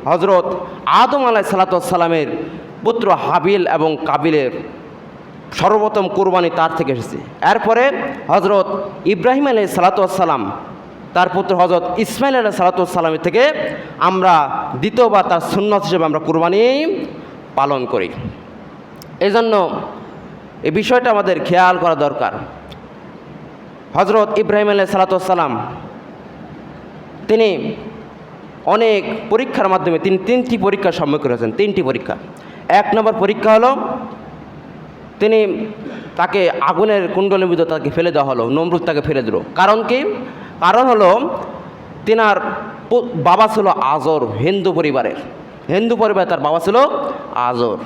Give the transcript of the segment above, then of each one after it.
হজরত আদম আলাইহিসসালামের পুত্র হাবিল এবং কাবিলের সর্বপ্রথম কুরবানি তার থেকে এসেছে। এরপরে হজরত ইব্রাহিম আলাইহিসসালাম তার পুত্র হজরত ইসমাইল আলাইহিসসালামের থেকে আমরা দ্বিতীয়বার তার সুন্নত হিসেবে আমরা কুরবানি পালন করি। এই জন্য এই বিষয়টা আমাদের খেয়াল করা দরকার। হজরত ইব্রাহিম আলাইহিসসালাম তিনি অনেক পরীক্ষার মাধ্যমে তিনি 3টি পরীক্ষার সম্মুখীন হয়েছেন। 3টি পরীক্ষা। 1 নম্বর পরীক্ষা হলো তিনি তাকে আগুনের কুণ্ডলের ভিতর তাকে ফেলে দেওয়া হলো, নমরুদ তাকে ফেলে দিল। কারণ কি? কারণ হলো তিনার বাবা ছিল আজর, হিন্দু পরিবারে তার বাবা ছিল আজর।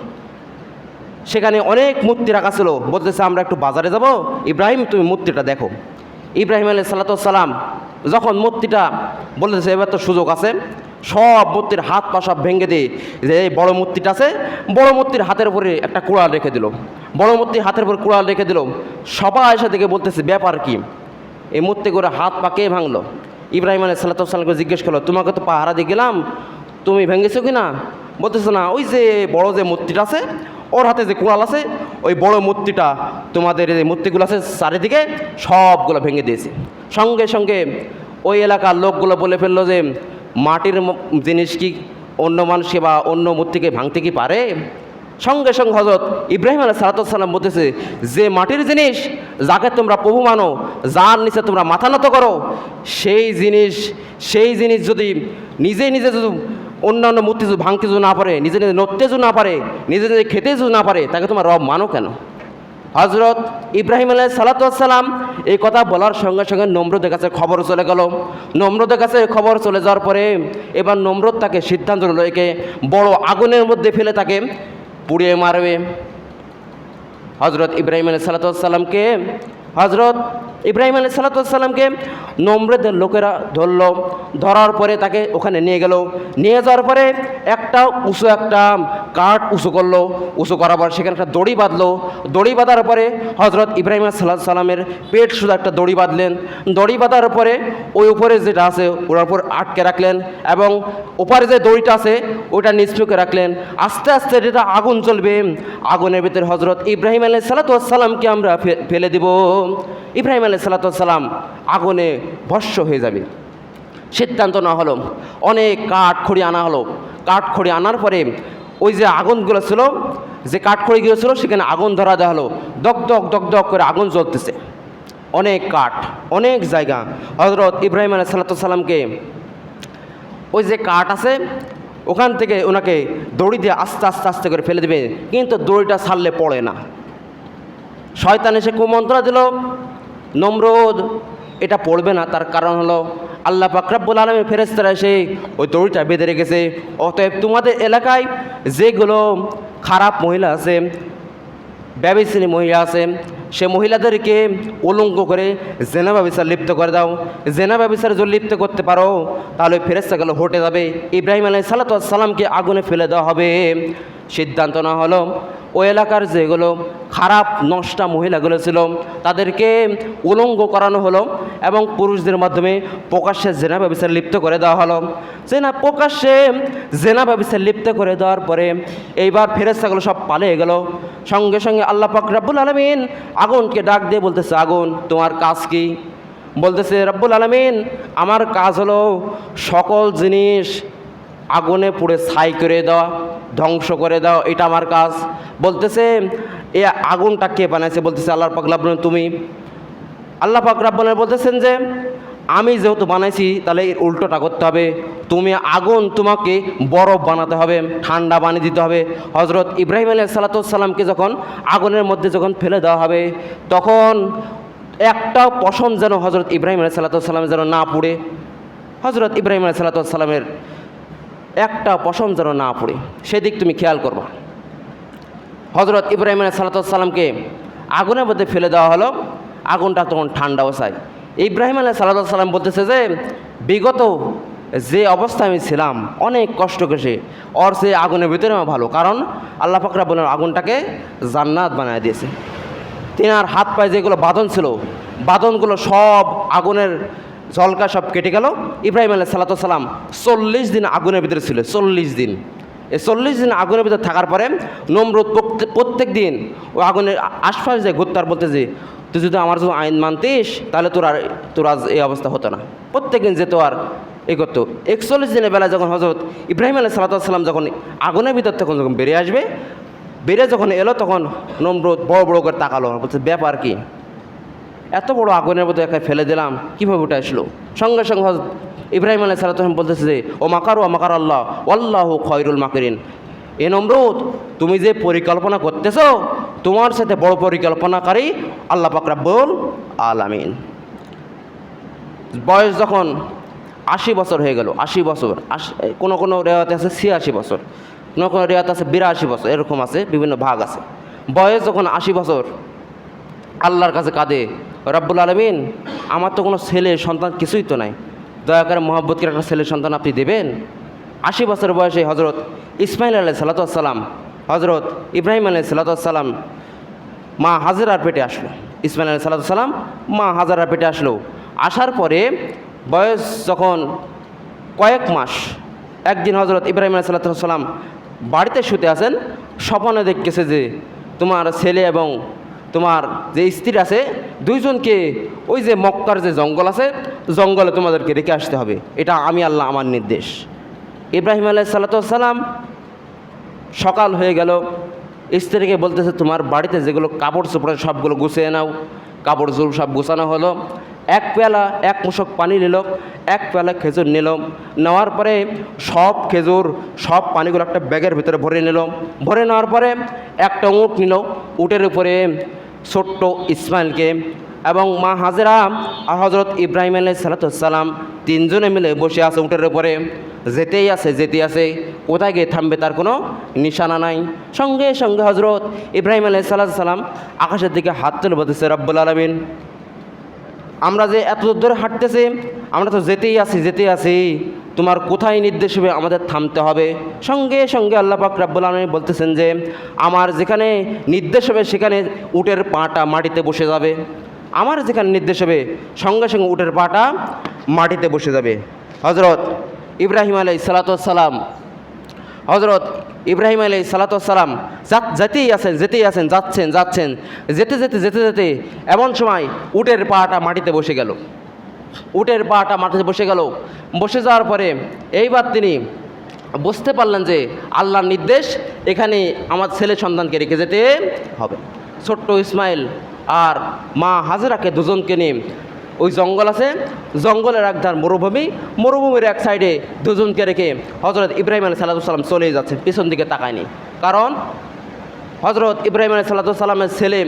সেখানে অনেক মূর্তি রাখা ছিল। বলতেছে আমরা একটু বাজারে যাব, ইব্রাহিম তুমি মূর্তিটা দেখো। ইব্রাহিম আলাইহিসসালাম যখন মূর্তিটা বলতেছে এবার তো সুযোগ আছে, সব মূর্তির হাত পা সব ভেঙে দিয়ে যে এই বড় মূর্তিটা আছে, বড় মূর্তির হাতের উপরে একটা কুড়াল রেখে দিল। বড় মূর্তির হাতের উপরে কুড়াল রেখে দিল। সবাই এসে দেখে বলতেছে ব্যাপার কি, এই মূর্তি করে হাত পা কে ভাঙলো? ইব্রাহিম আলাইহিসসালামকে জিজ্ঞেস করলো তোমাকে তো পাহারা দিয়ে গেলাম, তুমি ভেঙেছো কি না? বলতেছে না, ওই যে বড় যে মূর্তিটা আছে ওর হাতে যে কুড়াল আছে ওই বড় মূর্তিটা তোমাদের যে মূর্তিগুলো আছে চারিদিকে সবগুলো ভেঙে দিয়েছে। সঙ্গে সঙ্গে ওই এলাকার লোকগুলো বলে ফেললো যে মাটির জিনিস কি অন্য মানুষকে বা অন্য মূর্তিকে ভাঙতে কি পারে? সঙ্গে সঙ্গে হজরত ইব্রাহিম আলাইহিসসালাম বলতেছে যে মাটির জিনিস যাকে তোমরা প্রভু মানো, যার নিচে তোমরা মাথা নত করো, সেই জিনিস যদি নিজে যদি অন্যান্য মূর্তি যদি ভাঙতে যদি না পারে, নিজে নড়তে যদি না পারে, নিজে খেতে যদি না পারে, তাকে তোমার রব মানো কেন? হজরত ইব্রাহিম আলাইহিসসালাম এই কথা বলার সঙ্গে সঙ্গে নমরুদের কাছে খবর চলে গেল। নমরুদের কাছে খবর চলে যাওয়ার পরে এবার নমরুদ তাকে সিদ্ধান্ত নিল একে বড় আগুনের মধ্যে ফেলে তাকে পুড়িয়ে মারবে। হজরত ইব্রাহিম আলাইহিসসালামকে নমরুদের লোকেরা ধরল। ধরার পরে তাকে ওখানে নিয়ে গেল। নিয়ে যাওয়ার পরে একটা কাঠ উঁচু করলো। উঁচু করার পর সেখানে একটা দড়ি বাঁধলো। দড়ি বাঁধার পরে হজরত ইব্রাহিম আলাইহিসসালামের পেট শুধু একটা দড়ি বাঁধলেন। দড়ি বাঁধার পরে ওই উপরে যেটা আছে ওর উপর আটকে রাখলেন এবং ওপারে যে দড়িটা আছে ওইটা নিচুকে রাখলেন। আস্তে আস্তে যেটা আগুন জ্বলবে, আগুনের ভিতরে হজরত ইব্রাহিম আলাইহিসসালামকে আমরা ফেলে দিব। ইব্রাহিম আলাইহিসসালাম আগুনে ভস্ম হয়ে যাবে। সিদ্ধান্ত নেওয়া হলো, অনেক কাঠখড়ি আনা হলো। কাঠখড়ি আনার পরে ওই যে আগুনগুলো ছিল, যে কাঠখড়িগুলো ছিল সেখানে আগুন ধরা দেওয়া হলো। দগ করে আগুন জ্বলতেছে। অনেক কাঠ, অনেক জায়গা। হজরত ইব্রাহিম আলাইহিসসালামকে ওই যে কাঠ আছে ওখান থেকে ওনাকে দড়ি দিয়ে আস্তে করে ফেলে দেবে, কিন্তু দড়িটা ছাড়লে পড়ে না। শয়তান এসে কুমন্ত্রণা দিল, নমরুদ এটা পড়বে না। তার কারণ হলো আল্লাহ পাক রব্বুল আলামিন ফেরেশতারা এসে ওই দড়িটা বেঁধে রেখেছে। অতএব তোমাদের এলাকায় যেগুলো খারাপ মহিলা আছে, ব্যভিচারী মহিলা আছে, সে মহিলাদেরকে উলঙ্গ করে জেনা ব্যভিচার লিপ্ত করে দাও। জেনা ব্যভিচার যদি লিপ্ত করতে পারো তাহলে ফেরেশতাগুলো হটে যাবে। ইব্রাহিম আলাইহিসসালামকে আগুনে ফেলে দেওয়া হবে। সিদ্ধান্ত নেওয়া হলো ওই এলাকার যেগুলো খারাপ নষ্টা মহিলাগুলো ছিল তাদেরকে উলঙ্গ করানো হলো এবং পুরুষদের মাধ্যমে প্রকাশ্যে জেনা ব্যভিচার লিপ্ত করে দেওয়া হলো। প্রকাশ্যে জেনা ব্যভিচার লিপ্ত করে দেওয়ার পরে এইবার ফেরেশতাগুলো সব পালিয়ে গেল। সঙ্গে সঙ্গে আল্লাহ পাক রব্বুল আলামিন আগুনকে ডাক দিয়ে বলতেছে, আগুন তোমার কাজ কি? বলতেছে রব্বুল আলামিন আমার কাজ হলো সকল জিনিস আগুনে পুড়ে ছাই করে দেওয়া, ধ্বংস করে দাও, এটা আমার কাজ। বলতেছে এ আগুনটা কে বানাইছে? বলতেছে আল্লাহ পাক রব্বুল আলামিন তুমি। আল্লাহ পাক রব্বুল আলামিন বলতেছেন যে আমি যেহেতু বানাইছি তাহলে এর উল্টোটা করতে হবে, তুমি আগুন তোমাকে বরফ বানাতে হবে, ঠান্ডা বানিয়ে দিতে হবে। হজরত ইব্রাহিম আলাইহিসসালামকে যখন আগুনের মধ্যে যখন ফেলে দেওয়া হবে তখন একটা পশম যেন হজরত ইব্রাহিম আলাইহিসসালাম যেন না পুড়ে, হজরত ইব্রাহিম আলাইহিসসালামের একটা পশম যেন না পড়ে, সেদিক তুমি খেয়াল করবা। হজরত ইব্রাহিম আলাইহিসসালামকে আগুনের মধ্যে ফেলে দেওয়া হলো। আগুনটা তখন ঠান্ডা বসায়। ইব্রাহিম আলাইহিসসালাম বলতেছে যে বিগত যে অবস্থায় আমি ছিলাম অনেক কষ্ট করে ওর সে আগুনের ভিতরে আমার ভালো, কারণ আল্লাহ পাক রব্বুল আলামিন আগুনটাকে জান্নাত বানিয়ে দিয়েছে। তিনার হাত পায়ে যেগুলো বাঁধন ছিল বাঁধনগুলো সব আগুনের ঝলকা সব কেটে গেল। ইব্রাহিম আলাইহিস সালাম 40 দিন আগুনের ভিতরে ছিল, 40 দিন। এই 40 দিন আগুনের ভিতরে থাকার পরে নমরুদ প্রত্যেক দিন ওই আগুনের আশপাশ যে ঘুরতে আর বলতে যে তুই যদি আমার যদি আইন মানতিস তাহলে তোর আজ এই অবস্থা হতো না। প্রত্যেক দিন যেত আর এই করতো। 41 দিনের বেলায় যখন হজরত ইব্রাহিম আলাইহিস সালাম যখন আগুনের ভিতর তখন যখন বেরিয়ে আসবে, বেরিয়ে যখন এলো তখন নমরুদ বড় বড় করে তাকালো, বলছে ব্যাপার কি, এত বড় আগুনের মধ্যে একা ফেলে দিলাম, কীভাবে উঠে আসলো? সঙ্গে সঙ্গে হজরত ইব্রাহিম আলাইহিস সালাম বলতেছে যে ও মাকার আল্লাহ আল্লাহু খায়রুল মাকিরিন। এ নমরুদ, তুমি যে পরিকল্পনা করতেছো তোমার সাথে বড় পরিকল্পনাকারী আল্লাহ পাক রব্বুল আলামিন। বয়স যখন 80 বছর হয়ে গেল, 80 বছর, কোনো কোনো রেওয়াতে আছে 86 বছর, কোনো কোনো রেওয়াতে আছে 82 বছর, এরকম আছে, বিভিন্ন ভাগ আছে। বয়স যখন 80 বছর আল্লাহর কাছে কাঁদে, রব্বুল আলামিন আমার তো কোনো ছেলে সন্তান কিছুই তো নাই, দয়া করে মহব্বত করে একটা ছেলের সন্তান আপনি দেবেন। 80 বছর বয়সে হজরত ইসমাইল আলাইহিস সালাম, হজরত ইব্রাহিম আলাইহিস সালাম মা হাজেরার পেটে আসলো। ইসমাইল আলাইহিস সালাম মা হাজেরার পেটে আসলো। আসার পরে বয়স যখন কয়েক মাস, একদিন হজরত ইব্রাহিম আলাইহিস সালাম বাড়িতে শুতে আছেন, স্বপ্নে দেখতেছে যে তোমার ছেলে এবং তোমার যে স্ত্রী আছে দুইজনকে ওই যে মক্কার যে জঙ্গল আছে জঙ্গলে তোমাদেরকে রেখে আসতে হবে, এটা আমি আল্লাহ আমার নির্দেশ। ইব্রাহিম আলাইহিস সালাম সকাল হয়ে গেল, স্ত্রীকে বলতেছে তোমার বাড়িতে যেগুলো কাপড় চোপড় সবগুলো গুছিয়ে নাও। কাপড় চোপড় সব গুছানো হলো। এক পেয়ালা, এক মশক পানি নিল, এক পেয়ালা খেজুর নিল। নেওয়ার পরে সব খেজুর সব পানিগুলো একটা ব্যাগের ভিতরে ভরে নিল। ভরে নেওয়ার পরে একটা উট নিল, উটের উপরে ছোট্ট ইসমাইলকে এবং মা হাজেরা আর হজরত ইব্রাহিম আলাইহিস সালাম তিনজনে মিলে বসে আছে উটের উপরে। যেতেই আছে, কোথায় গিয়ে থামবে তার কোনো নিশানা নাই। সঙ্গে সঙ্গে হজরত ইব্রাহিম আলাইহিস সালাম আকাশের দিকে হাত তুলে বলতেছে রব্বুল আলামিন, আমরা যে এত দূর ধরে হাঁটতেছি, আমরা তো যেতেই আছি, তোমার কোথায় নির্দেশ হবে আমাদের থামতে হবে। সঙ্গে সঙ্গে আল্লাহ পাক রব্বুল আলামিন বলতেছেন যে আমার যেখানে নির্দেশ হবে সেখানে উটের পাটা মাটিতে বসে যাবে। আমার যেখানে নির্দেশ হবে সঙ্গে সঙ্গে উটের পাটা মাটিতে বসে যাবে। হজরত ইব্রাহিম আলাইহিস সালাম যেতেই আছেন, যাচ্ছেন, যেতে এমন সময় উটের পাটা মাটিতে বসে গেল। বসে যাওয়ার পরে এইবার তিনি বুঝতে পারলেন যে আল্লাহর নির্দেশ, এখানে আমার ছেলে সন্তানকে রেখে যেতে হবে। ছোট্ট ইসমাইল আর মা হাজেরাকে দুজনকে নিয়ে ওই জঙ্গল আছে, জঙ্গলের এক ধার মরুভূমির এক সাইডে দুজনকে রেখে হজরত ইব্রাহিম আলাইহিস সালাম চলে যাচ্ছেন, পিছন দিকে তাকায়নি। কারণ হজরত ইব্রাহিম আলাইহিস সালামের ছেলে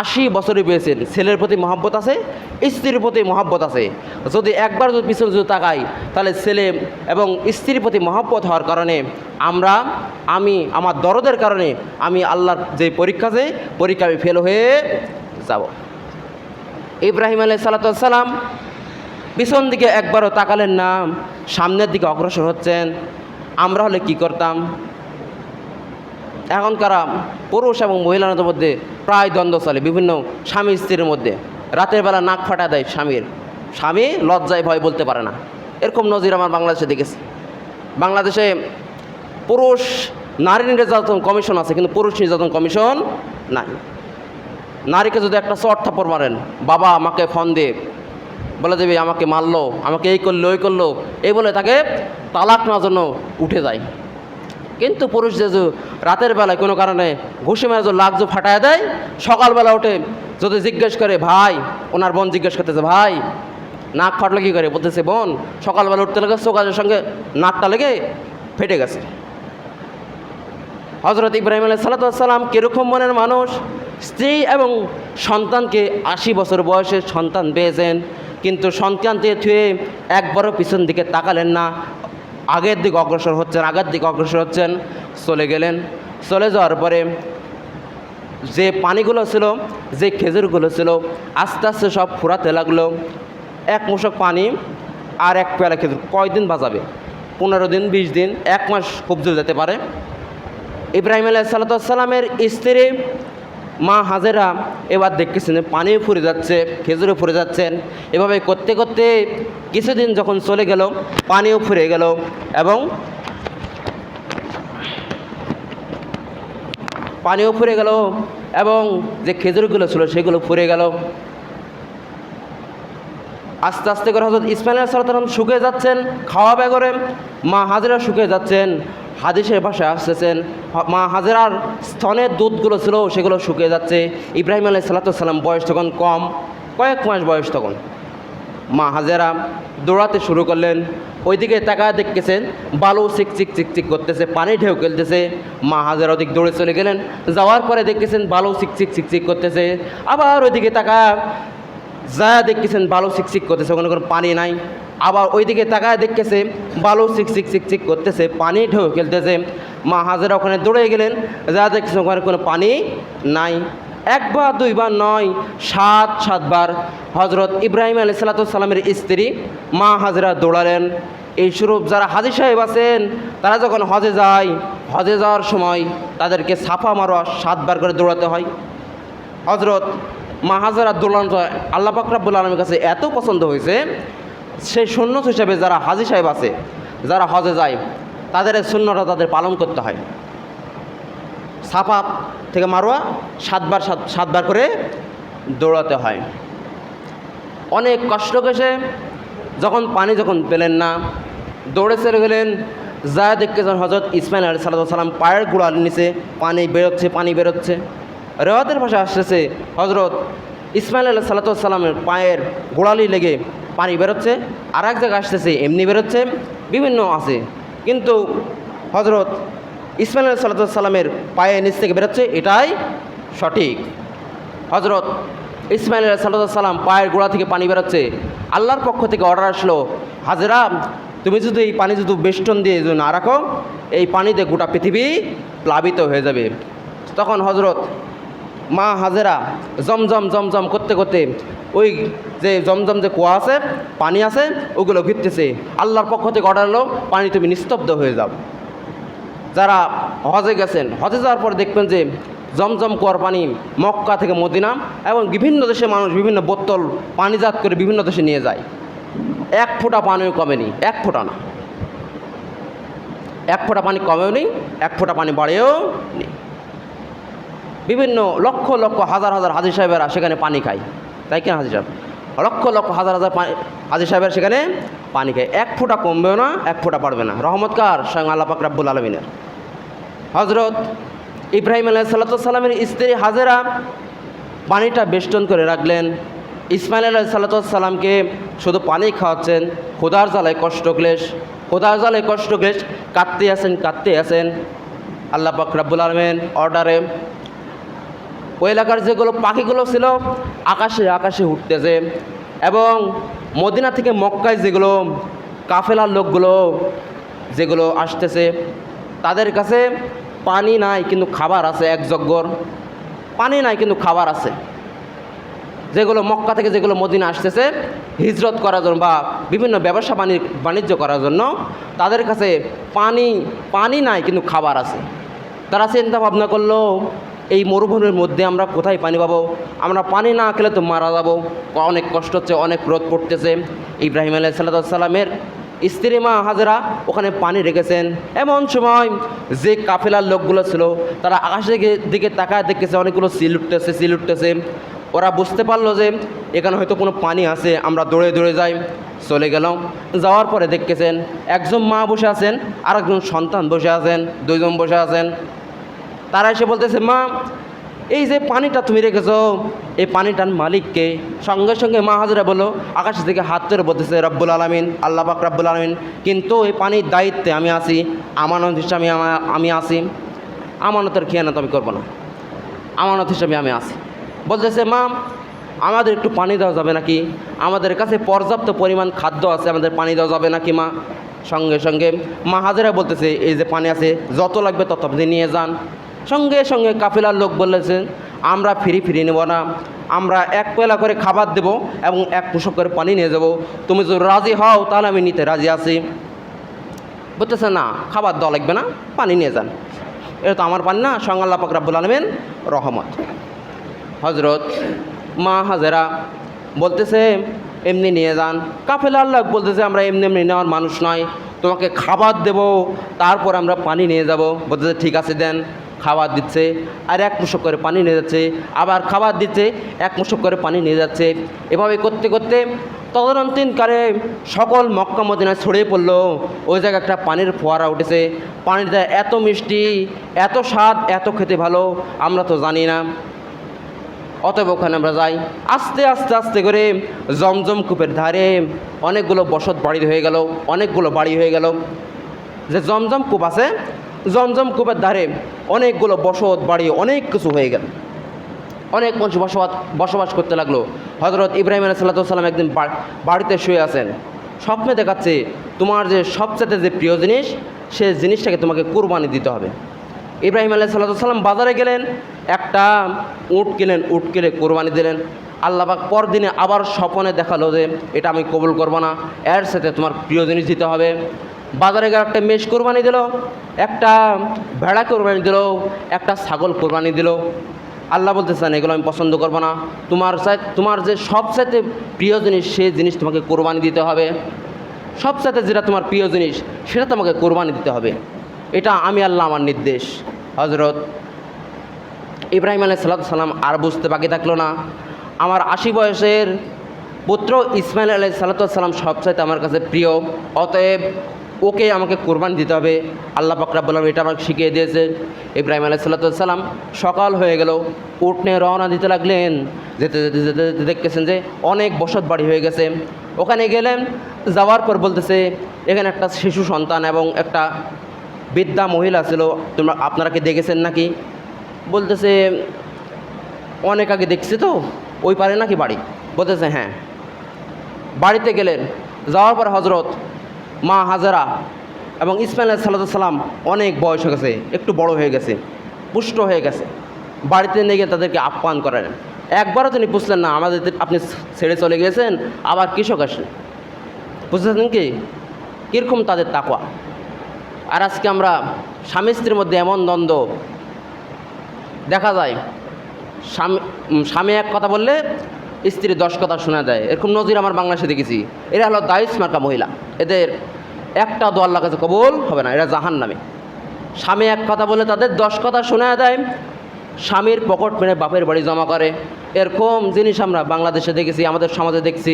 80 বছরই পেয়েছেন, ছেলের প্রতি মহব্বত আছে, স্ত্রীর প্রতি মহব্বত আছে। যদি একবার যদি পিছনে যদি তাকাই তাহলে ছেলে এবং স্ত্রীর প্রতি মহব্বত হওয়ার কারণে আমি আমার দরদের কারণে আমি আল্লাহর যে পরীক্ষা আমি ফেল হয়ে যাব। ইব্রাহিম আলাইহিস সালাম পিছন দিকে একবারও তাকালেন না, সামনের দিকে অগ্রসর হচ্ছেন। আমরা হলে কি করতাম? এখনকার পুরুষ এবং মহিলাদের মধ্যে প্রায় দ্বন্দ্ব চলে, বিভিন্ন স্বামী স্ত্রীর মধ্যে। রাতের বেলা নাক ফাটা দেয় স্বামী লজ্জায় ভয় বলতে পারে না। এরকম নজির আমার বাংলাদেশে দেখেছি। বাংলাদেশে পুরুষ নারী নির্যাতন কমিশন আছে, কিন্তু পুরুষ নির্যাতন কমিশন নাই। নারীকে যদি একটা চট থাপ্পড় মারেন, বাবা আমাকে ফোন দিয়ে বলে দেবে আমাকে মারলো, আমাকে এই করলো ওই করলো, এই বলে তাকে তালাক নেওয়ার জন্য উঠে যায়। কিন্তু পুরুষ যে রাতের বেলায় কোনো কারণে ঘুষি মেরে লাখ ফাটায় দেয়, সকালবেলা উঠে যদি জিজ্ঞেস করে ভাই, ওনার বোন জিজ্ঞেস করতেছে ভাই নাক ফাটলো কী করে, বলতেছে বোন সকালবেলা উঠতে লেগে চোখের সঙ্গে নাকটা লেগে ফেটে গেছে। হজরত ইব্রাহিম আলাইহিস সালাম কীরকম মনের মানুষ, স্ত্রী এবং সন্তানকে 80 বছর বয়সে সন্তান পেয়েছেন, কিন্তু সন্তানকে থুয়ে একবারও পিছন দিকে তাকালেন না, আগের দিকে অগ্রসর হচ্ছেন। চলে গেলেন। চলে যাওয়ার পরে যে পানিগুলো ছিল, যে খেজুরগুলো ছিল, আস্তে আস্তে সব ফুরাতে লাগলো। এক মশক পানি আর এক পেয়ালা খেজুর কয়দিন বাঁচাবে? 15 দিন, 20 দিন, 1 মাস খুব জোর যেতে পারে। ইব্রাহিম আলাইহিস সালামের স্ত্রী মা হাজেরা এবার দেখতেছেন পানিও ফুরে যাচ্ছে, খেজুরও ফুরে যাচ্ছেন। এভাবে করতে করতে কিছুদিন যখন চলে গেল, পানিও ফুরে গেল এবং পানিও ফুরে গেল এবং যে খেজুরগুলো ছিল সেগুলো ফুরে গেল। আস্তে আস্তে করে হযরত ইসমাঈল আলাইহিস সালাম শুকিয়ে যাচ্ছেন, খাওয়া বেগরে মা হাজেরা শুকিয়ে যাচ্ছেন। হাদিসের ভাষায় আসতেছেন মা হাজেরার স্তনের দুধগুলো ছিল সেগুলো শুকিয়ে যাচ্ছে। ইব্রাহিম আলাইহিস সালাম বয়স তখন কম, কয়েক মাস বয়স তখন। মা হাজেরা দৌড়াতে শুরু করলেন, ওইদিকে তাকায় দেখতেছেন বালু চিকচিক চিকচিক করতেছে, পানি ঢেউ খেলতেছে। মা হাজেরা ওদিক দৌড়ে চলে গেলেন, যাওয়ার পরে দেখতেছেন বালু চিকচিক চিকচিক করতেছে। আবার ওইদিকে তাকায় যা দেখতেছেন বালু চিকচিক করতেছে, ওখানে কোনো পানি নাই। আবার ওইদিকে তাকায় দেখতেছে বালু চিকচিক চিকচিক করতেছে, পানি ঢেউ খেলতেছে। মা হাজেরা ওখানে দৌড়ে গেলেন, যা দেখতেছেন ওখানে কোনো পানি নাই। একবার দুইবার নয়, সাতবার হজরত ইব্রাহিম আলাইহিস সালামের স্ত্রী মা হাজেরা দৌড়ালেন। এই স্বরূপ যারা হাজী সাহেব আছেন তারা যখন হজে যায়, হজে যাওয়ার সময় তাদেরকে সাফা মারোয়া 7বার করে দৌড়াতে হয়। হজরত মা হাজেরা দৌড়ানো আল্লাহ পাক রব্বুল আলামিনের কাছে এত পছন্দ হয়েছে, সেই সুন্নত হিসাবে যারা হাজী সাহেব আছে, যারা হজে যায়, তাদের এই সুন্নতটা তাদের পালন করতে হয়। সাফা থেকে মারোয়া 7বার করে দৌড়াতে হয়। অনেক কষ্ট করে যখন পানি পেলেন না, দৌড়ে চলে গেলেন। যা দেখতে যান হজরত ইসমাঈল আলাইহিস সালাম পায়ের গোড়ার নিচে পানি বেরোচ্ছে। রেওয়াতের ভাষা আসতেছে হজরত ইসমাঈল আলাইহিস সালামের পায়ের গোড়ালি লেগে পানি বেরোচ্ছে, আর এক জায়গায় আসতেছে এমনি বেরোচ্ছে, বিভিন্ন আছে। কিন্তু হজরত ইসমাঈল আলাইহিস সালামের পায়ের নিচ থেকে বেরোচ্ছে, এটাই সঠিক। হজরত ইসমাঈল আলাইহিস সালাম পায়ের গোড়া থেকে পানি বেরোচ্ছে। আল্লাহর পক্ষ থেকে অর্ডার আসলো, হাজেরা তুমি যদি এই পানি যদি বেষ্টন দিয়ে যদি না রাখো, এই পানিতে গোটা পৃথিবী প্লাবিত হয়ে যাবে। তখন হজরত মা হাজেরা জমজম করতে করতে ওই যে জমজম যে কুয়া আছে, পানি আছে, ওগুলো ঘিরতেছে। আল্লাহর পক্ষ থেকে অর্ডার হলো, পানি তুমি নিস্তব্ধ হয়ে যাও। যারা হজে গেছেন, হজে যাওয়ার পর দেখবেন যে জমজম কুয়ার পানি মক্কা থেকে মদিনা এবং বিভিন্ন দেশে মানুষ বিভিন্ন বোতল পানিজাত করে বিভিন্ন দেশে নিয়ে যায়। এক ফোঁটা পানিও কমেনি, এক ফোঁটা না, এক ফোঁটা পানি কমেও নেই, এক ফোঁটা পানি বাড়েও নেই। বিভিন্ন লক্ষ লক্ষ হাজার হাজার হাজী সাহেবেরা সেখানে পানি খায়, তাই কিনা হাজী সাহেব? লক্ষ লক্ষ হাজার হাজার হাজী সাহেবের সেখানে পানি খায়। এক ফোঁটা কমবেও না, এক ফোঁটা বাড়বে না। রহমতকার স্বয়ং আল্লাহ পাক রব্বুল আলামিনের। হজরত ইব্রাহিম আলাইহিস সালামের স্ত্রী হাজেরা পানিটা বেষ্টন করে রাখলেন। ইসমাঈল আলাইহিস সালামকে শুধু পানি খাওয়াচ্ছেন, খোদার জ্বালায় কষ্ট ক্লেশ, কাঁদতে আছেন। আল্লাহ পাক রব্বুল আলামিন অর্ডারে ওই এলাকার যেগুলো পাখিগুলো ছিল আকাশে উঠতেছে, এবং মদিনা থেকে মক্কায় যেগুলো কাফেলার লোকগুলো যেগুলো আসতেছে, তাদের কাছে পানি নাই কিন্তু খাবার আছে। এক যজ্ঞর পানি নাই কিন্তু খাবার আছে। যেগুলো মক্কা থেকে যেগুলো মদিনা আসতেছে হিজরত করার জন্য বা বিভিন্ন ব্যবসা বাণিজ্য করার জন্য, তাদের কাছে পানি নাই কিন্তু খাবার আছে। তারা চিন্তা ভাবনা করলো, এই মরুভূমির মধ্যে আমরা কোথায় পানি পাবো? আমরা পানি না খেলে তো মারা যাবো, অনেক কষ্ট হচ্ছে, অনেক রোদ পড়তেছে। ইব্রাহিম আলাইহিস সালামের স্ত্রী মা হাজেরা ওখানে পানি রেখেছেন। এমন সময় যে কাফেলার লোকগুলো ছিল তারা আকাশের দিকে তাকায় দেখতেছে অনেকগুলো সিল উঠতেছে। ওরা বুঝতে পারলো যে এখানে হয়তো কোনো পানি আছে, আমরা দৌড়ে যাই। চলে গেলাম, যাওয়ার পরে দেখতেছেন একজন মা বসে আছেন, আর একজন সন্তান বসে আছেন, দুইজন বসে আছেন। তারা এসে বলতেছে, মা এই যে পানিটা তুমি রেখেছো, এই পানিটার মালিককে? সঙ্গে সঙ্গে মা হাজেরা বলল, আকাশ থেকে হাত ধরে বলতেছে রব্বুল আলামিন, আল্লাহ পাক রব্বুল আলামিন। কিন্তু এই পানির দায়িত্বে আমি আছি, আমানত হিসাবে আমি আছি, আমানতের খেয়ানত আমি করবো না, আমানত হিসাবে আমি আছি। বলতেছে, মা আমাদের একটু পানি দেওয়া যাবে নাকি? আমাদের কাছে পর্যাপ্ত পরিমাণ খাদ্য আছে, আমাদের পানি দেওয়া যাবে নাকি মা? সঙ্গে সঙ্গে মা হাজেরা বলতেছে, এই যে পানি আছে যত লাগবে তত আপনি নিয়ে যান। সঙ্গে সঙ্গে কাফেলার লোক বলেছেন, আমরা ফিরি নেব না, আমরা এক পেলা করে খাবার দেব এবং এক পোশাক করে পানি নিয়ে যাব। তুমি যদি রাজি হও তাহলে আমি নিতে রাজি আছি। বলতেছে, না খাবার দেওয়া লাগবে না, পানি নিয়ে যান, এটা তো আমার পানি না, স্বয়ং আল্লাহ পাক রব্বুল আলামিন রহমত। হজরত মা হাজেরা বলতেছে এমনি নিয়ে যান। কাফেলা আল্লাহ বলতেছে আমরা এমনি এমনি নেওয়ার মানুষ নয়, তোমাকে খাবার দেব, তারপর আমরা পানি নিয়ে যাব। বলতেছে ঠিক আছে দেন। খাবার দিচ্ছে, আর এক মুশক করে পানি নিয়ে যাচ্ছে, আবার খাবার দিচ্ছে, এক মুশক করে পানি নিয়ে যাচ্ছে। এভাবে করতে করতে তদনন্তকালে সকল মক্কা মদিনায় ছড়িয়ে পড়লো। ওই জায়গায় একটা পানির ফোয়ারা উঠেছে, পানিটা এত মিষ্টি, এত স্বাদ, এত খেতে ভালো আমরা তো জানি না। অতএব ওখানে আমরা যাই। আস্তে আস্তে আস্তে করে জমজম কূপের ধারে অনেকগুলো বসত বাড়ি হয়ে গেল, অনেকগুলো বাড়ি হয়ে গেল। যে জমজম কূপ আছে, জমজম কূপের ধারে অনেকগুলো বসত বাড়ি, অনেক কিছু হয়ে গেল। অনেক মানুষ বসবাস করতে লাগলো। হজরত ইব্রাহিম আলাইহিস সালাম একদিন বাড়িতে শুয়ে আছেন, স্বপ্নে দেখাচ্ছে তোমার যে সবচেয়ে যে প্রিয় জিনিস, সে জিনিসটাকে তোমাকে কুরবানি দিতে হবে। ইব্রাহিম আলাইহিস সালাম বাজারে গেলেন, একটা উট কিনেন, উট কিনে কোরবানি দিলেন। আল্লাহ পাক পরদিনে আবার স্বপ্নে দেখালো যে এটা আমি কবুল করব না, এর সাথে তোমার প্রিয় জিনিস দিতে হবে। বাজারে গিয়ে একটা মেষ কোরবানি দিল, একটা ভেড়া কোরবানি দিল, একটা ছাগল কোরবানি দিল। আল্লাহ বলতেছেন এগুলো আমি পছন্দ করব না, তোমার যে সবচাইতে প্রিয় জিনিস, সেই জিনিস তোমাকে কোরবানি দিতে হবে। সবচাইতে যেটা তোমার প্রিয় জিনিস, সেটা তোমাকে কোরবানি দিতে হবে। এটা আমি আল্লাহ, আমার নির্দেশ। হজরত ইব্রাহিম আলাইহিস সালাম আর বুঝতে বাকি থাকলো না, আমার 80 বয়সের পুত্র ইসমাইল আলাইহিস সালাম সবচাইতে আমার কাছে প্রিয়, অতএব ওকে আমাকে কোরবানি দিতে হবে। আল্লাহ পাক রব্বুল আলামিন এটা আমাকে শিখিয়ে দিয়েছে। ইব্রাহিম আলাইহিস সালাম সকাল হয়ে গেল, উট নিয়ে রওনা দিতে লাগলেন। যেতে যেতে যেতে যেতে দেখতেছেন যে অনেক বসত বাড়ি হয়ে গেছে। ওখানে গেলেন, যাওয়ার পর বলতেছে এখানে একটা শিশু সন্তান এবং একটা বৃদ্ধা মহিলা ছিল, আপনারা কি দেখেছেন নাকি? বলতেছে অনেক আগে দেখছি তো, ওই পারে নাকি বাড়ি? বলতেছে হ্যাঁ। বাড়িতে গেলেন, যাওয়ার পর হজরত মা হাজেরা এবং ইসমাইল আলাইহিস সালাম অনেক বয়স হয়ে গেছে, একটু বড় হয়ে গেছে, পুষ্ট হয়ে গেছে। বাড়িতে নিয়ে গিয়ে তাদেরকে আপ্যায়ন করেন। একবারও তিনি বুঝলেন না আমাদের আপনি ছেড়ে চলে গিয়েছেন, আবার কৃষক আসেন। বুঝতেছেন কি কীরকম তাদের তাকওয়া। আর আজকে আমরা স্বামী স্ত্রীর মধ্যে এমন দ্বন্দ্ব দেখা যায়, স্বামী এক কথা বললে স্ত্রী 10 কথা শোনা যায়। এরকম নজির আমার বাংলাদেশে দেখেছি। এরা হলো দায়ুস মার্কা মহিলা, এদের একটা দোয়া আল্লাহর কাছে কবুল হবে না, এরা জাহান্নামী। স্বামী এক কথা বলে তাদের 10 কথা শোনা দেয়, স্বামীর পকেট মেরে বাপের বাড়ি জমা করে। এরকম জিনিস আমরা বাংলাদেশে দেখেছি, আমাদের সমাজে দেখছি।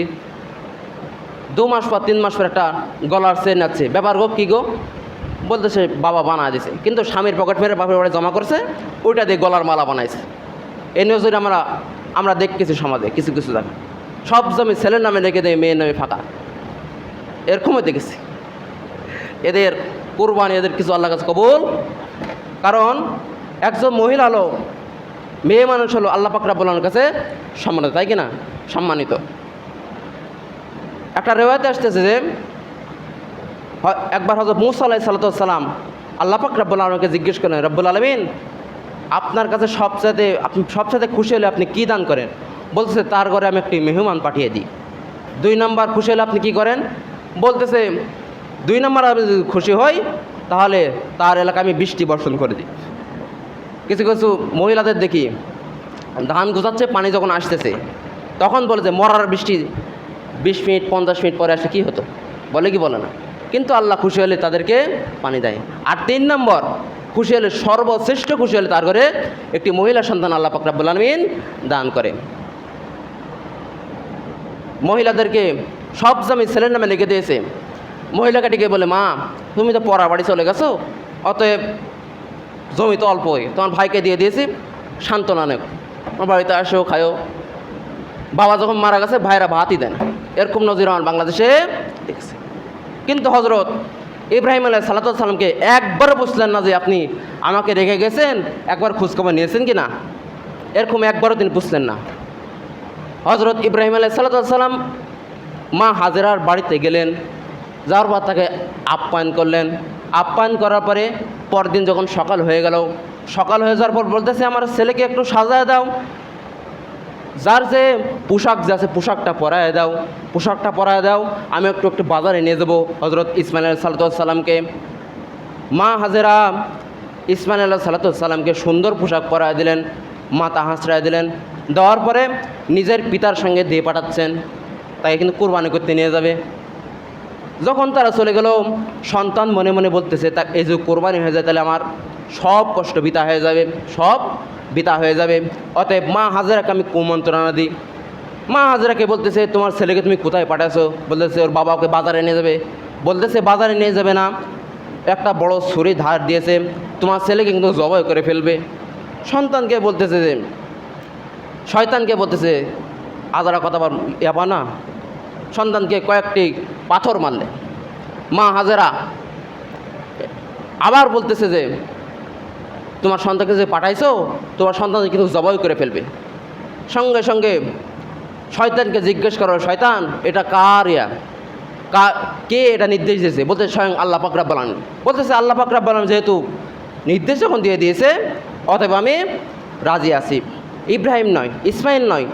2 মাস পর 3 মাস পর একটা গলার চেন আছে, ব্যাপার গো কী গো? বলতেছে বাবা বানায় দিছে, কিন্তু স্বামীর পকেট মেরে বাপের বাড়ি জমা করছে, ওইটা দিয়ে গলার মালা বানাইছে। এই নজরে আমরা দেখতেছি সমাজে কিছু কিছু জায়গা, সব জমি ছেলের নামে রেখে দেয়, মেয়ের নামে ফাঁকা। এরকমও দেখেছি। এদের কুরবানি, এদের কিছু আল্লাহর কাছে কবুল। কারণ একজন মহিলা হলো, মেয়ে মানুষ হলো আল্লাহ পাক রব্বুল আলামিনের কাছে সম্মানিত, তাই কি না? সম্মানিত। একটা রেওয়ায়েতে আসতেছে যে একবার হযরত মূসা আলাইহিস সালাম আল্লাহ পাক রব্বুল আলামিনকে জিজ্ঞেস করেন, রব্বুল আলামিন আপনার কাছে আপনি সবচাইতে খুশি হলে আপনি কী দান করেন? বলতেছে তার ঘরে আমি একটি মেহমান পাঠিয়ে দিই। 2 নম্বর খুশি হলে আপনি কী করেন? বলতেছে 2 নম্বর আমি যদি খুশি হই তাহলে তার এলাকায় আমি বৃষ্টি বর্ষণ করে দিই। কিছু কিছু মহিলাদের দেখি ধান গোছাচ্ছে, পানি যখন আসতেছে তখন বলে যে মরার বৃষ্টি 20 মিনিট 50 মিনিট পরে আসে, কী হতো? বলে কি বলে না? কিন্তু আল্লাহ খুশি হলে তাদেরকে পানি দেয়। আর 3 নম্বর খুশি হলে, সর্বশ্রেষ্ঠ খুশি হলে তার ঘরে একটি মহিলা সন্তান আল্লাহ পাক রব্বুল আলামিন দান করে। মহিলাদেরকে সব জমি ছেলের নামে লিখে দিয়েছে। মহিলাকাটিকে বলে মা তুমি তো পড়া বাড়ি চলে গেছো, অতএব জমি তো অল্পই, তোমার ভাইকে দিয়ে দিয়েছি, সান্ত্বনা নেও, আমার বাড়িতে আসো খায়ো। বাবা যখন মারা গেছে ভাইরা ভাতই দেন। এরকম নজির আমার বাংলাদেশে দেখছি। কিন্তু হজরত ইব্রাহিম আলাইহিস সালামকে একবারও বুঝলেন না যে আপনি আমাকে রেখে গেছেন, একবার খোঁজখবর নিয়েছেন কি না, এরকম একবারও তিনি বুঝলেন না। হজরত ইব্রাহিম আলাইহিস সালাম মা হাজেরার বাড়িতে গেলেন, যাওয়ার পর তাকে আপ্যায়ন করলেন। আপ্যায়ন করার পরে পরদিন যখন সকাল হয়ে গেল, সকাল হয়ে যাওয়ার পর বলতেছে আমার ছেলেকে একটু সাজায় দাও, যার যে পোশাক যে আছে পোশাকটা পরায় দাও, পোশাকটা পরায় দাও, আমি একটু বাজারে নিয়ে যাবো হজরত ইসমাইল আলাইহিস সালামকে। মা হাজেরা ইসমাইল আলাইহিস সালামকে সুন্দর পোশাক পরায় দিলেন। মাথা হাঁচড়ায় দিলেন, দেওয়ার পরে নিজের পিতার সঙ্গে দিয়ে পাঠাচ্ছেন, তাকে কিন্তু কোরবানি করতে নিয়ে যাবে। যখন তারা চলে গেল, সন্তান মনে মনে বলতেছে, তা এই যে কোরবানি হয়ে যায় তাহলে আমার সব কষ্ট বৃথা হয়ে যাবে, সব বৃথা হয়ে যাবে। অতএব মা হাজেরাকে আমি কুমন্ত্রণা দিই। মা হাজেরাকে বলতেছে, তোমার ছেলেকে তুমি কোথায় পাঠাছো? বলতেছে ওর বাবা ওকে বাজারে নিয়ে যাবে। বলতেছে বাজারে নিয়ে যাবে না, একটা বড় ছুরি ধার দিয়েছে, তোমার ছেলেকে কিন্তু জবাই করে ফেলবে। সন্তানকে বলতেছে যে, শয়তানকে বলতেছে, আজারা কথা ইয়াবা না, সন্তানকে কয়েকটি পাথর মারলে। মা হাজেরা আবার বলতেছে যে, তোমার সন্তানকে যে পাঠাইছো, তোমার সন্তান কিন্তু জবাই করে ফেলবে। সঙ্গে সঙ্গে শয়তানকে জিজ্ঞেস করো, শয়তান এটা কার কে এটা নির্দেশ দিয়েছে? বলতে স্বয়ং আল্লাহ পাক রব্বুল আলামিন। বলতেছে আল্লাহ পাক রব্বুল আলামিন যেহেতু নির্দেশ যখন দিয়ে দিয়েছে, অতএব আমি রাজি আছি। ইব্রাহিম নয়, ইসমাইল নয়,